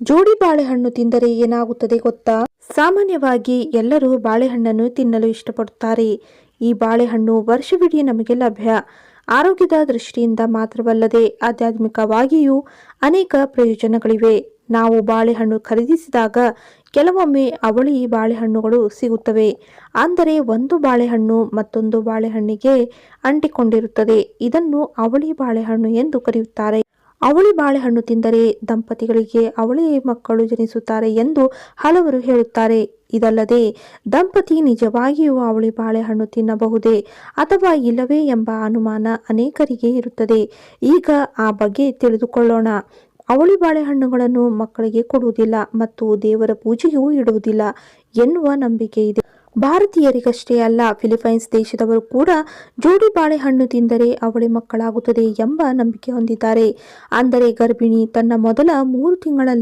ಜೋಡಿ ಬಾಳೆಹಣ್ಣು ತಿಂದರೆ ಏನಾಗುತ್ತದೆ ಗೊತ್ತಾ? ಸಾಮಾನ್ಯವಾಗಿ ಎಲ್ಲರೂ ಬಾಳೆಹಣ್ಣನ್ನು ತಿನ್ನಲು ಇಷ್ಟಪಡುತ್ತಾರೆ. ಈ ಬಾಳೆಹಣ್ಣು ವರ್ಷವಿಡೀ ನಮಗೆ ಲಭ್ಯ. ಆರೋಗ್ಯದ ದೃಷ್ಟಿಯಿಂದ ಮಾತ್ರವಲ್ಲದೆ ಆಧ್ಯಾತ್ಮಿಕವಾಗಿಯೂ ಅನೇಕ ಪ್ರಯೋಜನಗಳಿವೆ. ನಾವು ಬಾಳೆಹಣ್ಣು ಖರೀದಿಸಿದಾಗ ಕೆಲವೊಮ್ಮೆ ಅವಳಿ ಬಾಳೆಹಣ್ಣುಗಳು ಸಿಗುತ್ತವೆ. ಅಂದರೆ ಒಂದು ಬಾಳೆಹಣ್ಣು ಮತ್ತೊಂದು ಬಾಳೆಹಣ್ಣಿಗೆ ಅಂಟಿಕೊಂಡಿರುತ್ತದೆ. ಇದನ್ನು ಅವಳಿ ಬಾಳೆಹಣ್ಣು ಎಂದು ಕರೆಯುತ್ತಾರೆ. ಅವಳಿ ಬಾಳೆಹಣ್ಣು ತಿಂದರೆ ದಂಪತಿಗಳಿಗೆ ಅವಳಿ ಮಕ್ಕಳು ಜನಿಸುತ್ತಾರೆ ಎಂದು ಹಲವರು ಹೇಳುತ್ತಾರೆ. ಇದಲ್ಲದೆ ದಂಪತಿ ನಿಜವಾಗಿಯೂ ಅವಳಿ ಬಾಳೆಹಣ್ಣು ತಿನ್ನಬಹುದೇ ಅಥವಾ ಇಲ್ಲವೇ ಎಂಬ ಅನುಮಾನ ಅನೇಕರಿಗೆ ಇರುತ್ತದೆ. ಈಗ ಆ ಬಗ್ಗೆ ತಿಳಿದುಕೊಳ್ಳೋಣ. ಅವಳಿ ಬಾಳೆಹಣ್ಣುಗಳನ್ನು ಮಕ್ಕಳಿಗೆ ಕೊಡುವುದಿಲ್ಲ ಮತ್ತು ದೇವರ ಪೂಜೆಗೂ ಇಡುವುದಿಲ್ಲ ಎನ್ನುವ ನಂಬಿಕೆ ಇದೆ. ಭಾರತೀಯರಿಗಷ್ಟೇ ಅಲ್ಲ, ಫಿಲಿಪೈನ್ಸ್ ದೇಶದವರು ಕೂಡ ಜೋಡಿ ಬಾಳೆಹಣ್ಣು ತಿಂದರೆ ಅವಳಿ ಮಕ್ಕಳಾಗುತ್ತದೆ ಎಂಬ ನಂಬಿಕೆ ಹೊಂದಿದ್ದಾರೆ. ಅಂದರೆ ಗರ್ಭಿಣಿ ತನ್ನ ಮೊದಲ 3 ತಿಂಗಳಲ್ಲಿ